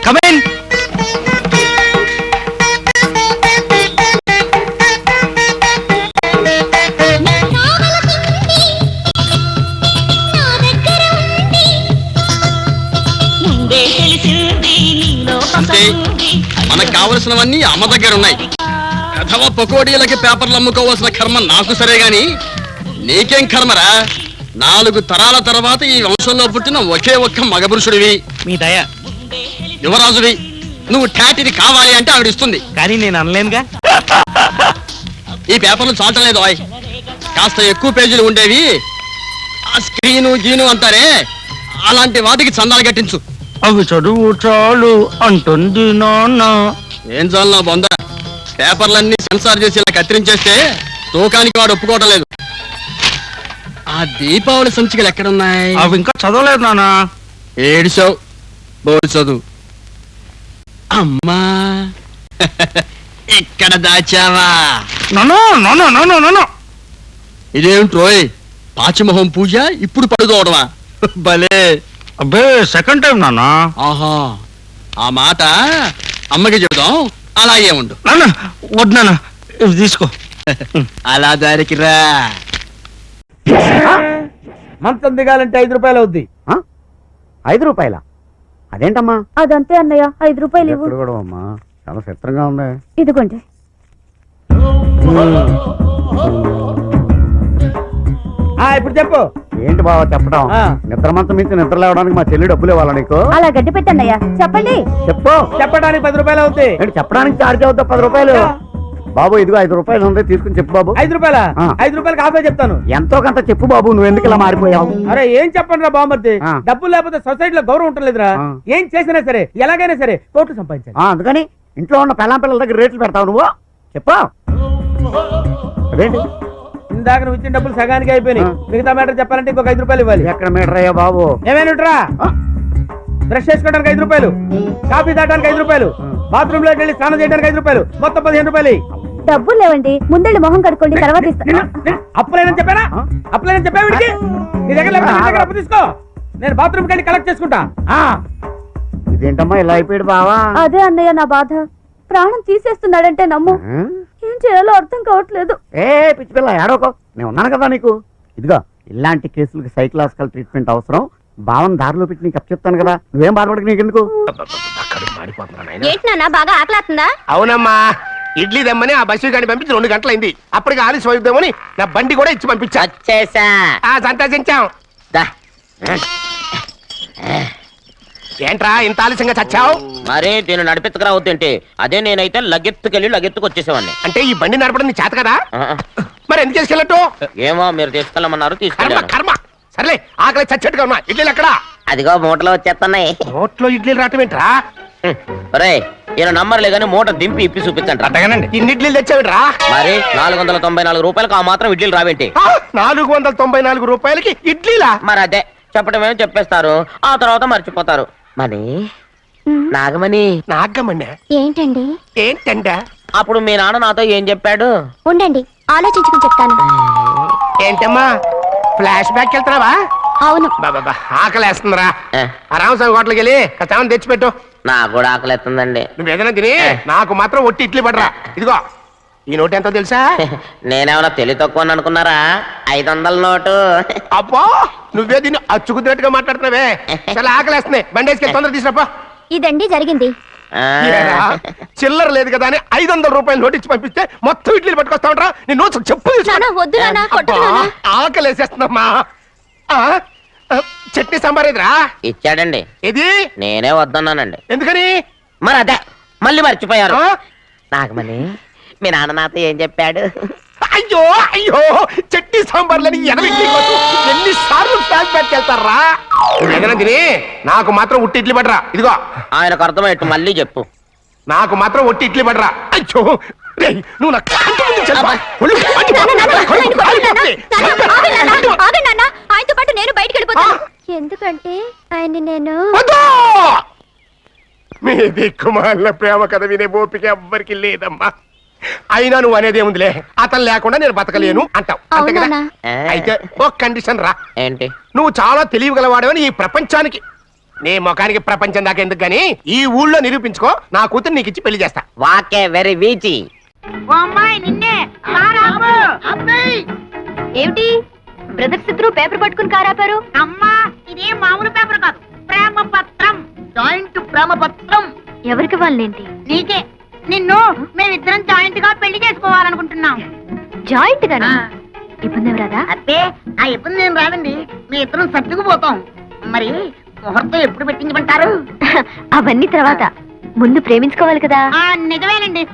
Come in. అంటే మనకు కావలసినవన్నీ అమ్మ దగ్గర ఉన్నాయి. కథవ పకోడీలకి పేపర్లు అమ్ముకోవాల్సిన కర్మ నాకు సరే గాని నీకేం కర్మరా? 4 తరాల తర్వాత ఈ వంశంలో పుట్టిన ఒకే ఒక్క మగపురుషుడివి. మీ దయ. యువరాజువి. నువ్వు టాటిది కావాలి అంటే ఆవిడ ఇస్తుంది. కానీ నేను అనలేనుగా. ఈ పేపర్లు చాటలేదు ఆయ్. కాస్త ఎక్కువ పేజీలు ఉండేవి. ఆ స్క్రీను గీను అంటారే అలాంటి వాటికి చందాలు కట్టించు. అవి చదువు చాలు అంటుంది నాన్న. ఏం చాలు నా బొంద. పేపర్లన్నీ సెన్సార్ చేసి ఇలా కత్తిరించేస్తే తూకానికి వాడు ఒప్పుకోవటం లేదు. ఆ దీపావళి సంచికలు ఎక్కడున్నాయి? అవి ఇంకా చదవలేదు నాన్న. ఏడిసావు. బోర్డు చదువు. అమ్మా ఎక్కడ దాచావా? ఇదేమిట్రోయ్, పాచిమొహం పూజ ఇప్పుడు పడుకోవడమా? భలే. అబ్బే సెకండ్ టైం నాన్న. ఆహా, ఆ మాట అమ్మకి చెబుదాం. అలాగే ఉండు. నాన్న వద్దు నాన్న, ఇవి తీసుకో. అలా దారికి రా. మంచం దిగాలంటే 5 రూపాయలు అవుద్ది. 5 రూపాయల? అదేంటమ్మా? అదంతే అన్నయ్య, 5 రూపాయలు ఇవ్వు. ఎప్పుడు కూడా అమ్మా చాలా చిత్రంగా ఉంది. ఇదిగోండి. ఇప్పుడు చెప్పు. ఏంటి బావ చెప్పడం? ఆ. నిద్ర మంచం నుంచి నిద్ర లేవడానికి మా చెల్లి డబ్బులు ఇవ్వాలా నీకు? అలా గడ్డి పెట్టన్నయ్య, చెప్పండి. చెప్పు. చెప్పడానికి 10 రూపాయలు అవుతాయి. ఏంటి చెప్పడానికి చార్జ్ అవుతా? 10 రూపాయలు. బాబు ఇదిగో 5 రూపాయలు ఉంది, తీసుకుని చెప్పు బాబు. 5 రూపాయల? ఆ. 5 రూపాయలు కాఫీ చెప్తాను. ఎంతో కొంత చెప్పు బాబు, నువ్వు ఎందుకు ఇలా మారిపోయావు? అరే ఏం చెప్పండి రా బామ్మర్ది. ఆ. డబ్బులు లేకపోతే సొసైటీలో గౌరవం ఉంటలేదురా. ఆ. ఏం చేసినా సరే ఎలాగైనా సరే కోట్లు సంపాదించాలి. అందుకని ఇంట్లో ఉన్న పెళ్ళాం పిల్లల దగ్గర రేట్లు పెడతావు నువ్వు? చెప్పు. అదేంటి ఇందాక నువ్వు ఇచ్చిన డబ్బులు సగానికి అయిపోయినాయి. ఆ. మిగతా మ్యాటర్ చెప్పాలంటే ఇంకొక 5 రూపాయలు ఇవ్వాలి. ఎక్కడ మీటర్ అయ్యా బాబు? ఏమైనా బ్రష్ చేసుకోవడానికి 5 రూపాయలు, కాఫీ తాగడానికి 5 రూపాయలు, బాత్రూమ్ లోకి వెళ్ళి స్నానం చేయడానికి 5 రూపాయలు, మొత్తం 15 రూపాయలు. డబ్బులు లేవండి, ముందెళ్ళి మొహం కడుక్కోండి, తర్వాత ఇస్తా. అప్పులేనని చెప్పానా? అప్పులేనని చెప్పా వీడికి. నీ దగ్గర లేకపోతే నీ దగ్గర అప్పు తీసుకో. నేను బాత్రూమ్ వెళ్ళి కలెక్ట్ చేసుకుంటా. ఇదేంటమ్మా ఇలా అయిపోయాడు బావా? అదే అన్నయ్య నా బాధ. ప్రాణం తీసేస్తున్నాడంటే నమ్ము. ఏం చేయాలో అర్థం కావట్లేదు. ఏ పిచ్చి పిల్ల ఏడోకో, నేను ఉన్నాను కదా నీకు. ఇదిగో ఇలాంటి కేసులకి సైకలాజికల్ ట్రీట్మెంట్ అవసరం. భావం దారిలో పెట్టి నీకు చెప్తాను కదా, నువ్వేం బాధపడక నీకెందుకు. ఏంటి నాన్న బాగా ఆకలాతుందా? అవునమ్మా, ఇడ్లీ దమ్మని ఆ బస్సు గాని పంపించి 2 గంటలైంది. అప్పటికి ఆలస్యం అవుతామని నా బండి కూడా ఇచ్చి పంపించా. సంతోషించాం. ఏంట్రా ఇంత ఆలస్యంగా చచ్చావు? మరే దీన్ని నడిపెత్తుకురావద్దేంటి? అదే నేనైతే లగెత్తుకెళ్ళి లగెత్తుకు వచ్చేసేవాడిని. అంటే ఈ బండి నడపడం నీ చేత కదా? మరి ఎందుకు తీసుకెళ్ళట్టు? ఏమో మీరు తీసుకెళ్ళమన్నారు, కర్మ తీసుకెళ్ళాను. కర్మ. సర్లే, ఆకలి చచ్చేట్టుగా ఉన్నా. ఇడ్లీలు ఎక్కడా? అదిగో మూటలో వచ్చేస్తున్నాయి. నోట్లో ఇడ్లీలు రావటం ఏంట్రా? రే ఈయన నంబర్లే కానీ మూట దింపి ఇప్పి చూపించండి. అట్టగానండి. ఇన్ని ఇడ్లీలు తెచ్చావిడ్రా? మరి 494 రూపాయలకు ఆ మాత్రం ఇడ్లీలు రావేంటి? 494 రూపాయలకి ఇడ్లీలా? మరి అదే చెప్పడమేమో చెప్పేస్తారు, ఆ తర్వాత మర్చిపోతారు. మరి నాగమణి. నాగమన్నా? ఏంటండి? ఏంటంట? అప్పుడు మీ నాన్న నాతో ఏం చెప్పాడు? ఉండండి ఆలోచించుకుని చెప్తాను. ఏంటమ్మా ఫ్లాష్ బ్యాక్ వెళ్తున్నావా? అవును. బాబా ఆకలేస్తుందిరా. ఏ. ఆ రామస్వామి హోటల్కి వెళ్ళి కచ్చామని తెచ్చిపెట్టు. నాకు కూడా ఆకలిస్తుందండి. నువ్వు ఏదైనా తిని నాకు మాత్రం ఒట్టి ఇడ్లీ పడరా. ఇదిగో ఈ నోటు ఎంతో తెలుసా? నేనేమన్నా తెలివి తక్కువ అనుకున్నారా? 500 నోటు. అబ్బో నువ్వే దీన్ని అచ్చుకుతున్నట్టుగా మాట్లాడుతున్నావే. చాలా ఆకలేస్తున్నాయి, బండేసుకెళ్ళి తొందర తీసుకురాపో. ఇదండి జరిగింది. ఏరా, చిల్లర లేదు కదా అని 500 రూపాయలు నోటు ఇచ్చి పంపిస్తే మొత్తం ఇడ్లీలు పట్టుకొస్తా ఉంటా. నీ నోట్స్ చెప్పు. నాన్న, వద్దు నాన్న, కొట్టకు అబ్బా, నాన్న. ఆకలేసేస్తుందమ్మా. చట్నీ సాంబార్ ఎదురా ఇచ్చాడండి. ఇది నేనే వద్దన్నానండి. ఎందుకని? మరి అదే మళ్ళీ మర్చిపోయారు. ఆ? నాగమణి మీ నాన్న నాతో ఏం చెప్పాడు? అయ్యో అయ్యో, చట్నీ సాంబార్లని ఎన్నిసార్లు ప్యాక్ పెట్టుకెళ్తారా? ఏదైనా తిని నాకు మాత్రం ఉట్టి ఇడ్లీ పడరా. ఇదిగో ఆయనకు అర్థమయ్యట్టు మళ్ళీ చెప్పు. నాకు మాత్రం ఒట్టి ఇడ్లీ పడరా. అయ్యో రేయ్, నువ్వు నా కంటి ముందు చల్పా. ఒళ్ళు మండిపోతుంది. ఆయనతో పాటు నేను బయటికి వెళ్ళిపోతాను. ఎందుకంటే ఆయన నేను వద్దు! మీ దిక్కుమాలిన ప్రేమ కథ వినే ఓపిక ఎవ్వరికి లేదమ్మా. అయినా నువ్వు అనేదేముందిలే, అతను లేకుండా నేను బతకలేను అంటావు అంతే కదా? అవునా? అయితే ఒక కండిషన్ రా. ఏంటి? నువ్వు చాలా తెలియగలవాడవని ఈ ప్రపంచానికి నీ ముఖానికి ప్రపంచం దాకా ఎందుకు గాని ఈ ఊళ్ళో నిరూపించుకో, నా కూతురు నీకు ఇచ్చి పెళ్లి చేస్తా. వాకే వెరీ వీచి. ఏమిటి బ్రదర్స్ ఇద్దరు పేపర్ పట్టుకుని కారాపారు? అమ్మా ఇదే మామూలు పేపర్ కాదు, ప్రేమ పత్రం, జాయింట్ ప్రేమ పత్రం. ఎవరికి వాళ్ళేంటి? నీకే. నిన్ను మేమిద్దరం జాయింట్ గా పెళ్లి చేసుకోవాలనుకుంటున్నాం. జాయింట్ గానా? ఇబ్బంది ఏమి రాదా? అబ్బే ఆ ఇబ్బంది ఏం రాదండి, మీ ఇద్దరం సర్దుకుపోతాం. మరి ముహూర్తం ఎప్పుడు పెట్టించమంటారు? అవన్నీ తర్వాత, ముందు ప్రేమించుకోవాలి కదా. నిజమేనండి.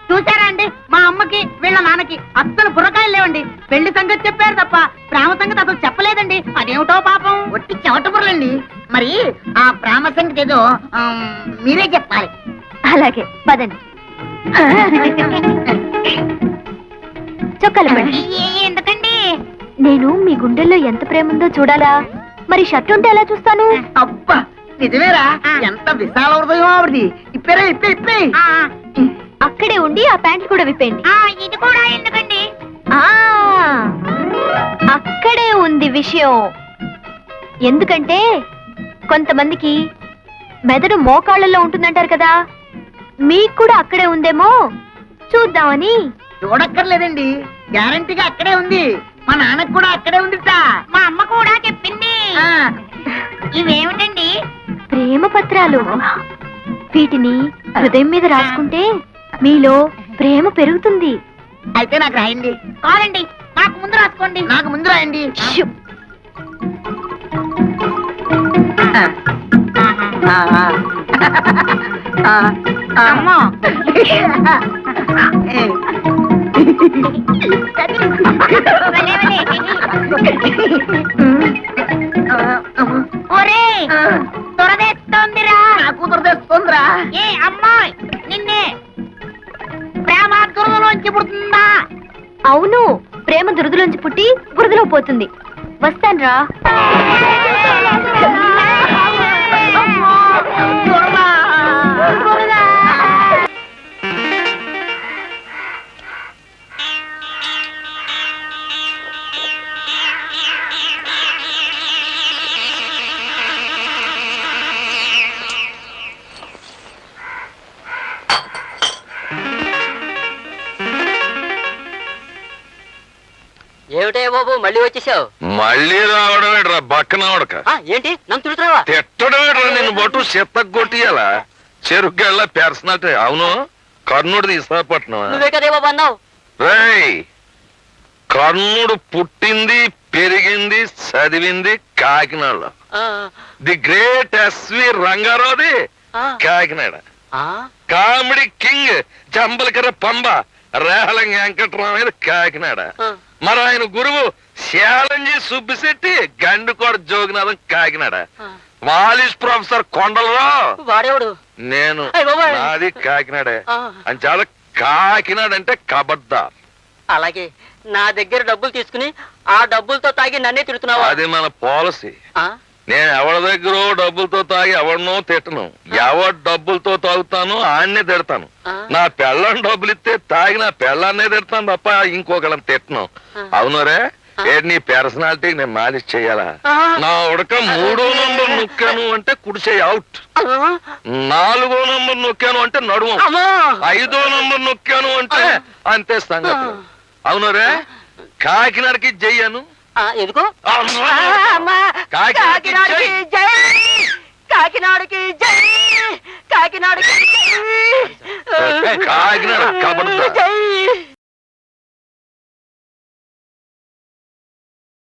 చూసారా అండి, మా అమ్మకి వీళ్ళ నాన్నకి అస్సలు బుర్రకాయలు లేవండి. పెళ్లి సంగతి చెప్పారు తప్ప ప్రేమ సంగతి అసలు చెప్పలేదండి. అదేమిటో పాపం, ఒట్టి చెవట బుర్రలండి. మరి ఆ ప్రేమ సంగతి ఏదో మీరే చెప్పాలి. అలాగే పదండి. చొక్కాలు పడండి. ఎందుకండి? నేను మీ గుండెల్లో ఎంత ప్రేమ ఉందో చూడాలా? మరి షర్ట్ ఉంటే ఎలా చూస్తాను? అబ్బా నిజమేరా, ఎంత విశాల హృదయం ఆవిడది. ఇప్పేరా ఇప్పే. అక్కడే ఉండి ఆ ప్యాంట్లు కూడా విప్పేయండి. ఇది కూడా ఎందుకండి? అక్కడే ఉంది విషయం. ఎందుకంటే కొంతమందికి మెదడు మోకాళ్ళలో ఉంటుందంటారు కదా, మీకు కూడా అక్కడే ఉందేమో చూద్దామని. చూడక్కర్లేదండి, గ్యారంటీగా అక్కడే ఉంది. మా నాన్నకు కూడా అక్కడే ఉందిట. మా అమ్మ కూడా చెప్పింది. ఇవేమిటండి? ప్రేమ పత్రాలు. వీటిని హృదయం మీద రాసుకుంటే మీలో ప్రేమ పెరుగుతుంది. అయితే నాకు రాయండి. కాదండి, నాకు ముందు రాసుకోండి. నాకు ముందు రాయండి. షూ. అమ్మో. ఒరే దొరదేస్తోందిరా. నాకు దొరదేస్తోందిరా. ఏ అమ్మాయి నిన్నే ప్రేమ దురదలోంచి పుడుతుందా? అవును, ప్రేమ దురదలోంచి పుట్టి బురదలో పోతుంది. వస్తాన్రా. ఏమిటే బాబు మళ్ళీ వచ్చేసావు? మళ్ళీ రావడమేట్రా బక్కనవడక. ఏంటి నన్ను తిడుతున్నావా? తిట్టడమేట్రా, నిన్ను బొట్టు చెత్తగొట్టియాలా చెరుగ్గళ్ళ పర్సనాలిటీ. అవును, కర్ణుడిది విశాఖపట్నం. నువ్వే కదే బాబు అన్నావు. రేయ్, కర్ణుడు పుట్టింది పెరిగింది చదివింది కాకినాడలో. ది గ్రేట్ ఎస్వి రంగారావుది కాకినాడ. కామెడీ కింగ్ జంబలకర పంబ రేహలం వెంకట్రామయ్య కాకినాడ. మరి ఆయన గురువు శాలంజీ సుబ్బిశెట్టి గండుకోట జోగినాథం కాకినాడ. మాలిష్ ప్రొఫెసర్ కొండలరావు వాడేవాడు నేను, నాది కాకినాడే. అని చాలా కాకినాడ అంటే కబడ్దార్. అలాగే నా దగ్గర డబ్బులు తీసుకుని ఆ డబ్బులతో తాగి నన్నే తిడుతున్నావా? అది మన పాలసీ. నేను ఎవరి దగ్గర డబ్బులతో తాగి ఎవరినో తిట్టను. ఎవరి డబ్బులతో తాగుతాను ఆన్నే తిడతాను. నా పెళ్ళని డబ్బులు ఇస్తే తాగి నా పెళ్ళాన్నే తిడతాను తప్ప ఇంకొకళ్ళని తిట్టను. అవునరే, నీ పర్సనాలిటీ నేను మాలిష్ చెయ్యాలా? నా ఉడక 3వ నంబర్ నొక్కాను అంటే కుడిచేయి అవుట్, 4వ నంబర్ నొక్కాను అంటే నడుము, 5వ నంబర్ నొక్కాను అంటే అంతే సంగతి. అవునరే, కాకినాడకి జయ్యాను. ఎందుకో? కాకినాడకి జై, కాకినాడకి జై, కాకినాడకి కాకినాడ కబడ్దార్.